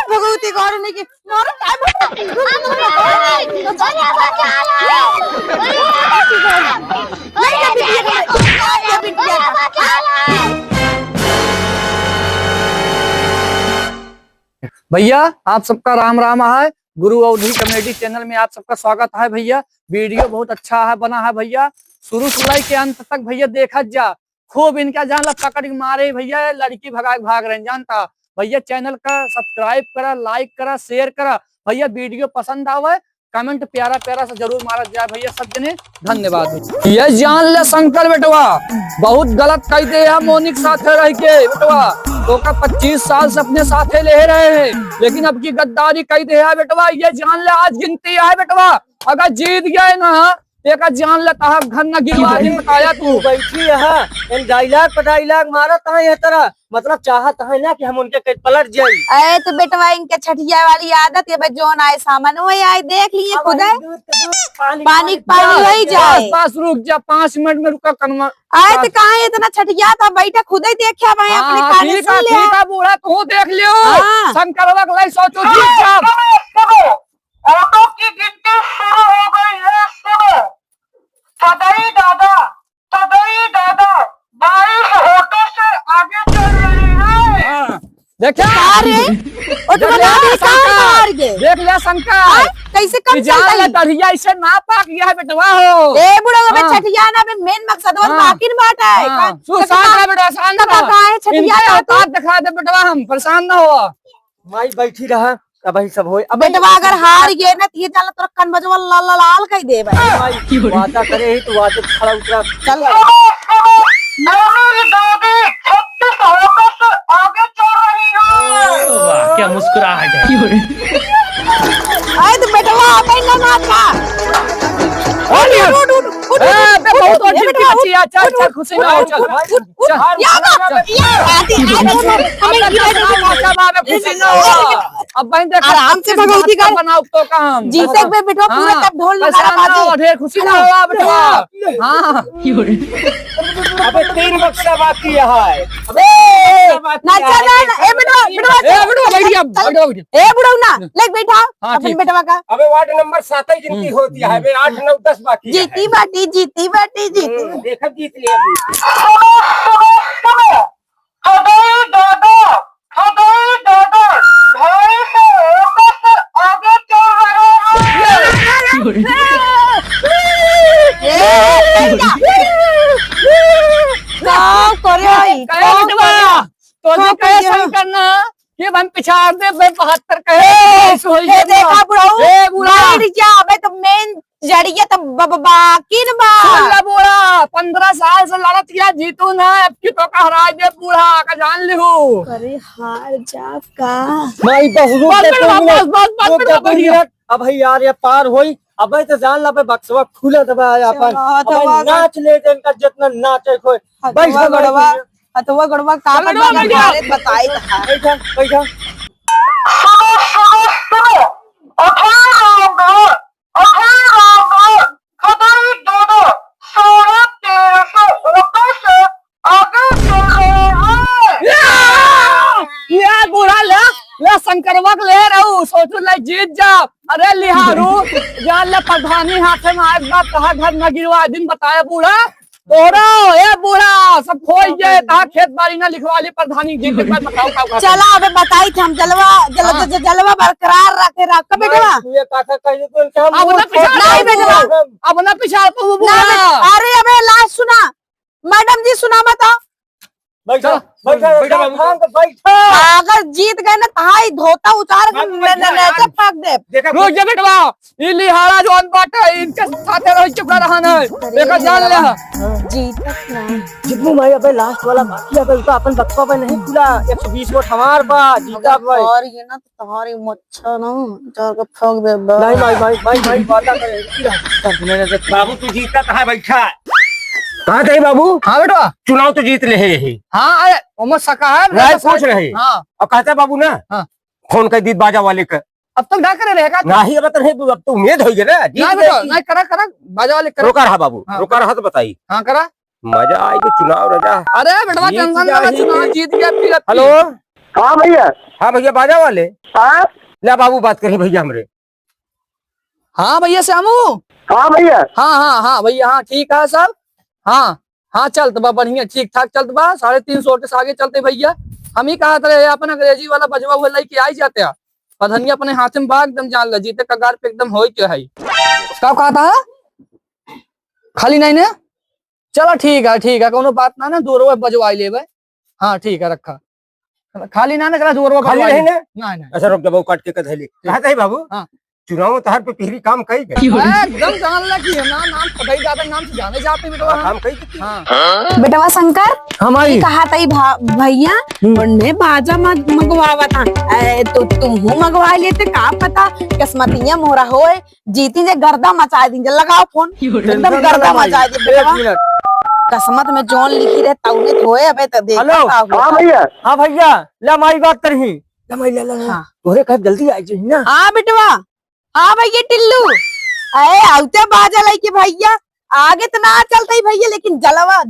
भगवती गौर नहीं की मारो भैया आप सबका राम राम है। गुरु अवधि कॉमेडी चैनल में आप सबका स्वागत है भैया। वीडियो बहुत अच्छा है बना है भैया, शुरू से लेके अंत तक भैया देखा जा। खूब इनका जान पकड़ के मारे भैया, लड़की भाग रहे जानता भैया। चैनल का सब्सक्राइब करा, लाइक करा, शेयर करा भैया। वीडियो पसंद आवे कमेंट प्यारा प्यारा से जरूर मारा जाए भैया। सब जने धन्यवाद। ये जान ले शंकर बेटवा बहुत गलत कह दे है मोनिक साथे रह के बेटवा। तो का 25 साल से अपने साथे ले रहे हैं, लेकिन अब की गद्दारी कह दे है बेटवा। ये जान ले आज गिनती है बेटवा, अगर जीत गए ना एक जान लेता है घर न गिरवा बताया तू बैठी है डायलॉग पर डायलॉग मारत है ये तरह, मतलब चाहत है ना कि हम उनके पलट जाए। अरे तो बेटवा इनके छठिया वाली आदत है, जोन आए सामान वही आए देख लिए खुद पानी वही जाए। बस रुक जा 5 मिनट में रुका कन्वा। आए तो कहाँ इतना छठिया था, बैठा खुद ही देखा मैं अपने कान से लिया। बूढ़ा तू देख लियो शंकर लाई सोचो जीत जा। ऑटो की गिनती शुरू हो गई है। सदैव दादा 22 ऑटो से आगे चल रही है। देखा देख लिया शंकर कैसे कम चलता दरिया इसे ना पाक गया है बेटवा हो। ए बुढ़ा में छठिया ना मेन मकसद और बाकी बात है। सुसान है बेटा, शांत रहो। छठिया औकात दिखा दे बेटवा, हम परेशान ना हो। माई बैठी रहा अब ही सब होए। अब बेटवा अगर हार गए ना तो ये जाला तो कन बजवा लाल लाल कह दे भाई। वादा करे ही तो वादे खड़ा उतरा चल क्या मुस्कुराहट है। आए तो बेटवा अपन ना नाचा। चल खुशी ना हो चल अब आराम से भगवती का बनाओ तो काम जीते पे बेटवा पूरा तब ढोल ढेर खुशी ना हो बेटवा। हाँ अबे 3 बक्सा बाकी है। नाचा ना ए बुढ़ा ना लेक बैठा अपन बेटवा का। अबे वार्ड नंबर 7 ही गिनती होती है। 8 9 10 बाकी है। जीती बाटी देखा जीत लिया। करना ये हम पिछाड़ दे 72 कहे देखा बुढ़ा तो मेन जड़िया तो बाकी न बूढ़ा 15 साल से लड़त किया जीतू ना अब की तो हरा दे बूढ़ा का जान लिहू। अरे हार जा का भाई बस अब भाई यार ये पार होई। अब तो जान ला बक्सवा खुले दबा अपन नाच ले इनका जितना नाचे कोई बैठा गड़वा अथवा गड़वा का बताई बैठा शंकरवा ले रहू सोचू ले जीत जाओ। अरे लिहारू जान ले प्रधानी हाथे में आए बात कहा घर न गिरवा दिन बताया बूढ़ा तोरा ए बूढ़ा सब खोई जाए कहा खेत बाड़ी ना लिखवा ली प्रधानी जी के बाद बताओ का चला अबे बताई थे हम जलवा बरकरार रख बेटवा। ये काका कहिए तो इनका अब ना पिछाड़ बूढ़ा। अरे अबे लास्ट सुना मैडम जी सुना मत बैठा अगर जीत गए ना ताई धोता उतार के फेंक दे। रुक जा बेटवा ई लिहाड़ा जोन बाटे इनके साथे रह चुप रहा ना देखा जान ले जीतत ना जितनी भाई अबे लास्ट वाला बाकी है तो अपन बक्सा पे नहीं खुला 120 वोट हमार बा जीता भाई। और ये ना तो तुम्हारी मच्छर ना चार को फेंक दे। नहीं भाई बात करे बाबू तू जीता कहां बैठा कहाँ थे बाबू। हाँ बेटा चुनाव तो जीत ले यही। हाँ उमर सका है पूछ रहे। हाँ और कहता बाबू ना हाँ। फोन कर दी बाजा वाले का अब तक ढाक करे रहेगा नहीं अब तो नहीं, अब तो उम्मीद हो गई ना जीत नहीं गए बेटा की। नहीं करा करा बाजा वाले करा रोका रहा बाबू, हाँ। रोका रहा तो बताइए। हाँ करा। मजा आएगी चुनाव रजा। अरे बेटवा जीत टेंशन गया ना ही। चुनाव जीत गया फिर अब हेलो, हाँ भैया। हाँ भैया बाजा वाले। हाँ ले बाबू बात करें भैया हमरे। हाँ भैया श्यामू हाँ भैया। हाँ भैया हाँ ठीक है सब। हाँ चलत बा बढ़िया ठीक ठाक चलत बा 350 से आगे चलते भैया। हम ही कहा था अपन अंग्रेजी वाला बजवा हुआ लेके आई जाते हैं पधनिया अपने हाथ में बा एकदम जान ल जीते कगार पे एकदम हो क्या है कब कहा था खाली नहीं ने चलो ठीक है कोनो बात ना दूर बजवाई लेवे। हाँ ठीक है रखा खाली ना करा दूर खाली नहीं ना? नहीं अच्छा रुक जा काट के कधैली कहता है बाबू। हाँ। चुनाव में तहर पे पहली काम कई गए। एकदम जान ला कि हम नाम पता ही ज्यादा नाम से जाने जाते बेटा। काम कई की। हाँ बेटवा शंकर हमारी कहा था भैया उनने बाजा मंगवावा था तो तुम मंगवा लेते का पता किस्मतियां मोरा होए जीती जे गर्दा मचा दी लगाओ फोन एकदम गर्दा मचा दी बेटवा किस्मत में जोन लिखी रहे तौने होए अबे तो देख। हेलो। हाँ भैया। हाँ भैया ले हमारी बात करही हाँ। तोरे कब जल्दी आई जी ना। हाँ बेटवा हाँ भैया टिल्लू अरे आउते बाजा लेके भैया आगे तो ना चलता ही भैया लेकिन जलवा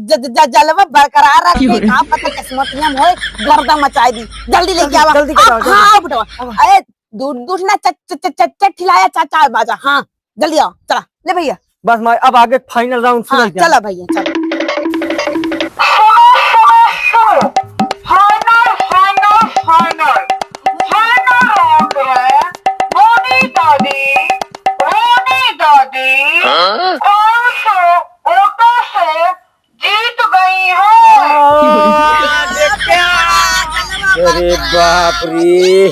जलवा बरकरार रखे का पता किस्मतियां होए गर्दा मचाई दी जल्दी लेके आवा। जल्दी करो, जल्दी। हाँ बेटवा अरे दूध ना चट खिलाया चाचा बाजा। हाँ जल्दी आओ चला ले भैया बस मैं अब आगे फाइनल राउंड हाँ चला भैया चला। अरे बाप रे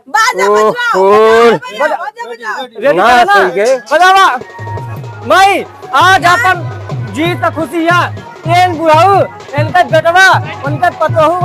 बाजा ना सही गए बजावा मैं आज अपन जीत खुशी है एन बुढ़ाऊ इनका बेटवा उनका पतोहू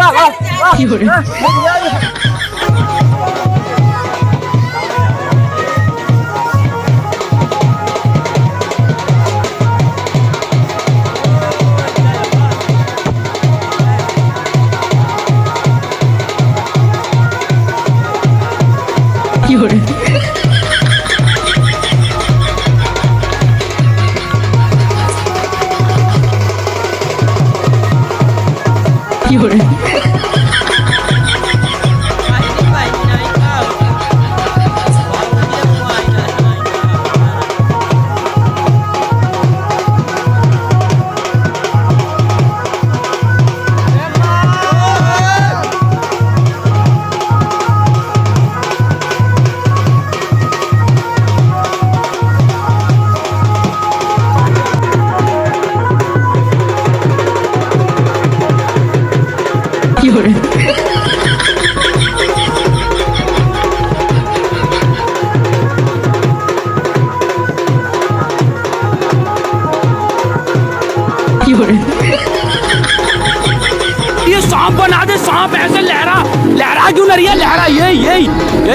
ये सांप बना दे सांप ऐसे लहरा लहरा क्यों ना रही है लहरा यही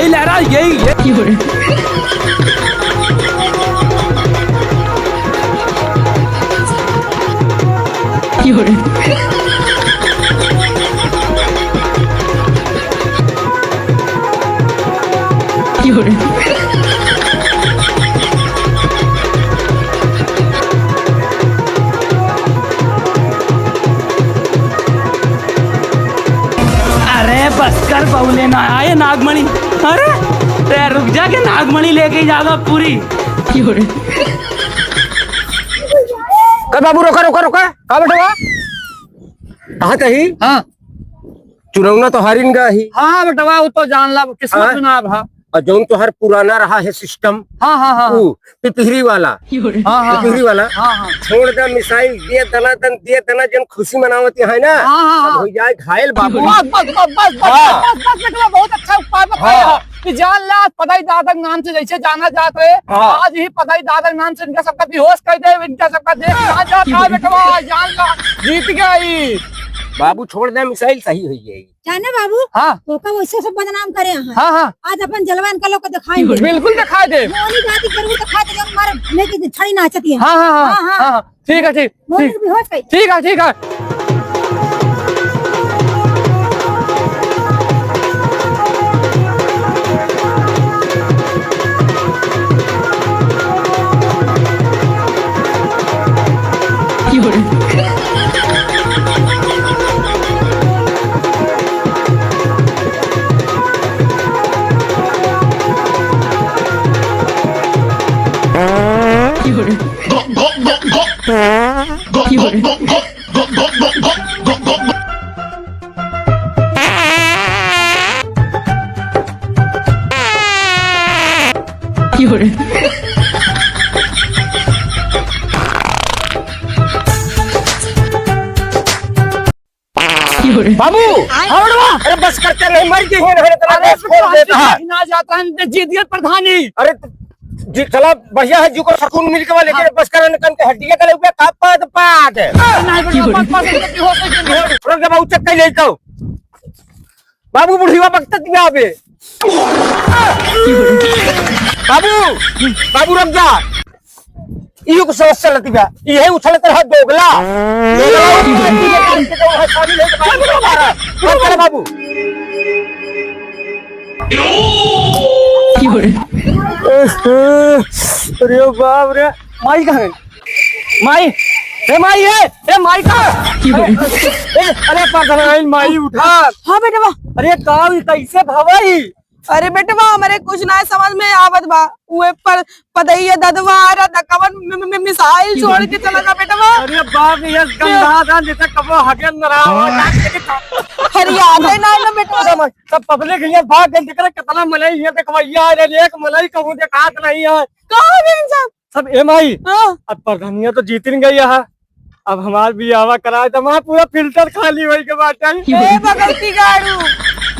लहरा अरे बस कर बहुले ना आए नागमणि। अरे रे रुक जा के नागमणि लेके जाएगा पूरी। कर बाबू रोका रोका रोका कहा बेटवा कहा कही हाँ चुनाव तो हारिन गा ही हाँ बेटवा वो तो जान ला किस्मत हाँ? चुनाव है। और जो तो हर पुराना रहा है सिस्टम हाँ पिपहरी वाला पिपहरी वाला हाँ छोड़ दे मिसाइल दिए दना जन खुशी मनावती है ना हाँ हो जाए घायल बाबू बहुत अच्छा उपाय बताया कि जान ला पदाई दादा के नाम से जैसे जाना जाते है आज ही पदाई दादा के नाम से इनका सबका बेहोश कर दे इनका सबका देख कहाँ जाता है बेटवा जान ला जीत गई। बाबू छोड़ दे मिसाइल सही हो जाएगी जाने बाबू हाँ तो का वैसे सब बदनाम करे हैं हाँ आज अपन जलवान का लोग को दिखाएंगे बिल्कुल दिखा दे। मोनी जाति जरूर दिखा दे जब मारे लेके छड़ी नाचती है। हाँ ठीक है मोनी भी होश गई। ठीक है बाबू अरे बस करते नहीं मर गई है तेरा खोल देता है ना जाता है जीत गया प्रधानी। अरे चला बढ़िया है, जी को सुकून मिल के लेकिन बस कर कन के हड्डियां गले पे का पाद पाद रुक जा बाबू चक के ले जाओ बाबू बुढ़ीवा वक्त दिया बे बाबू बाबू रुक जा इहो को समस्या लती बा यही उछलत रहा दोगला दोगला बाबू अरे बाप रे माई कहाँ है माई ए माई है ए माई का अरे पागल माई उठा। हाँ बेटवा। अरे काम कैसे भवाई अरे बेटवा हमारे कुछ ना समझ में आवत बा उए पर पदइया ददवा आ कवन मिसाइल छोड़ के चला जा बेटवा। अरे बाप ये गंदा था जैसे कबो हगे नरावा याद है ना बेटवा सब पब्लिक ये भाग गई देख कितना मलाई ये देखवैया रे एक मलाई कहूं देखात नहीं है कहां गए सब एम आई अब प्रधानिया तो जीत गई है अब हमार भी आवा कराए तो वहां पूरा फिल्टर खाली होई के बात ए भगवती गाड़ू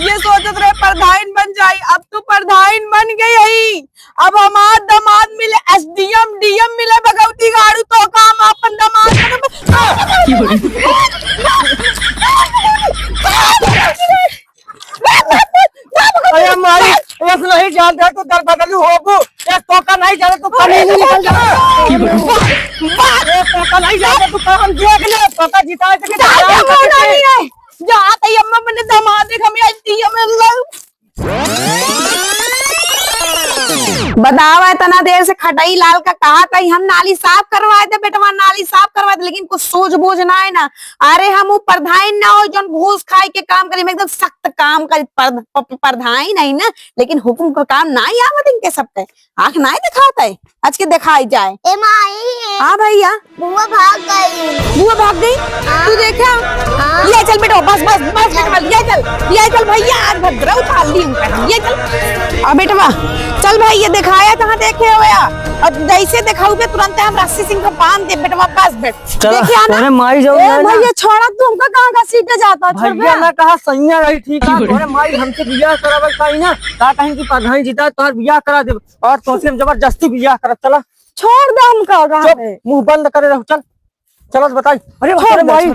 ये सोचत रहे प्रधान बन जाई अब तू प्रधान बन गई है अब हमार दामाद मिले एसडीएम डीएम मिले भगवती गाड़ू तो काम अपन दामाद अरे मारी बस नहीं जानते तो दर बदलू होबू एक टोका नहीं जाने तो कहीं नहीं निकल जा एक टोका नहीं जाने तो काम देख ले टोका जिता के जा तई अम्मा मैंने दामाद देख हमें एसडीएम बतावा इतना देर से खटाई लाल का कहा था हम नाली साफ करवाए थे बेटवा नाली साफ करवाए थे लेकिन कुछ सोच बोझ ना है ना। अरे हम वो प्रधान ना हो जो घूस खाए के काम करी एकदम सख्त काम करी प्रधान नहीं ना लेकिन हुकुम का काम ना ही आवत इनके सबके आंख ना ही दिखाता है आज के दिखाई जाए। हाँ भैया बुआ भाग गई। बुआ भाग गई तू देखा ये चल बेटा बस बस बस बेटवा ये चल भैया आज भद्रा उठा ली ये चल अब बेटवा चल भाई ये दिखाया कहाँ देखे हो अब जैसे दिखाऊ पे तुरंत हम रस्सी सिंह को बांध दे बेटवा पास बैठ देखिए ना माई जाओ भैया छोड़ा तू हमका कहाँ का सीटे जाता भैया ना कहा सैया रही ठीक है तोरे माई हमसे बियाह करावे कहीं ना का कहीं की प्रधान जीता तोहर बियाह करा दे और तोसे हम जबरदस्ती बियाह करत चला छोड़ दे हमका मुंह बंद करे रहो चल चलो बताई अरे माई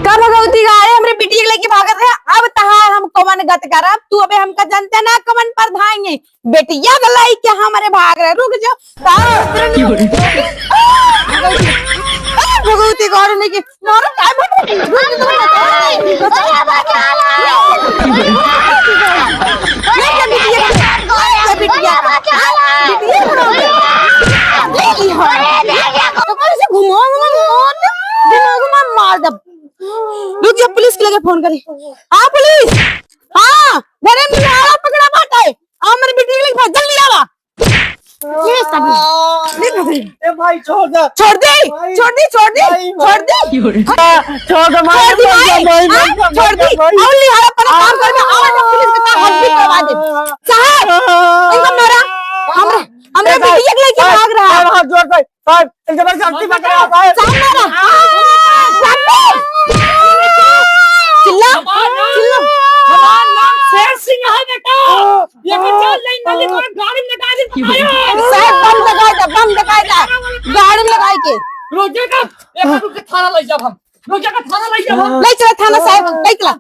का भगवती गाड़े हमरे बिटिया लेके भागत है अब तहार हम कवन गत करब तू अबे हमका जानते ना कवन प्रधान है बेटिया गलाई के हमारे भाग रहे रुक जा भगवती गाड़े लेके मारो मार दब रुक जा पुलिस के लगे फोन करी। हाँ पुलिस हाँ घरे में आला पकड़ा बाटा है हमरे बेटी के लिए जल्दी आवा ये सब ए भाई छोड़ दे छोड़ दे छोड़ दे छोड़ दे छोड़ दे छोड़ दे माई छोड़ दे ओनली हारा पर काम कर में आवाज पुलिस के पास हल्दी करवा दे साहब इनको मारा हमरे बेटी के लेके भाग रहा है हाथ जोड़ दे साहब जबरदस्ती पकड़ा है साहब मारा चिल्ला चिल्ला हमारा नाम शेर सिंह है बेटा ये चल नहीं नली को गाड़ी में लगा दे साहब बम लगाए था गाड़ी में लगाए के रोजे का एक रुक के थाना ले जाब हम रोजे का थाना ले जाब हम ले चला थाना साहब ले चला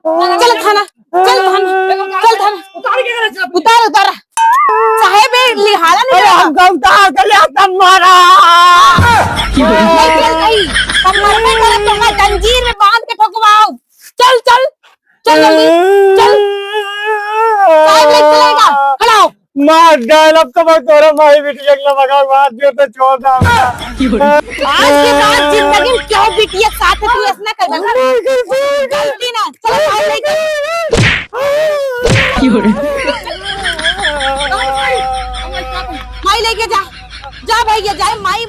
चल थाना चल थाना उतार के करे उतार साहब लिहाला नहीं हम गांव उतार के ले तब मारा जंजीर में बांध के ठोकवाओ चल चल चल जल्दी चल साहब ले चलेगा खड़ाओ मार डाल अब तो मैं तोरा माई बिटिया के लगा मार दियो तो छोड़ दा आज के बाद जिंदगी में क्यों बिटिया साथ है तू ऐसा कर गलती ना चलो भाई लेके माई लेके जा जा भैया जाए माई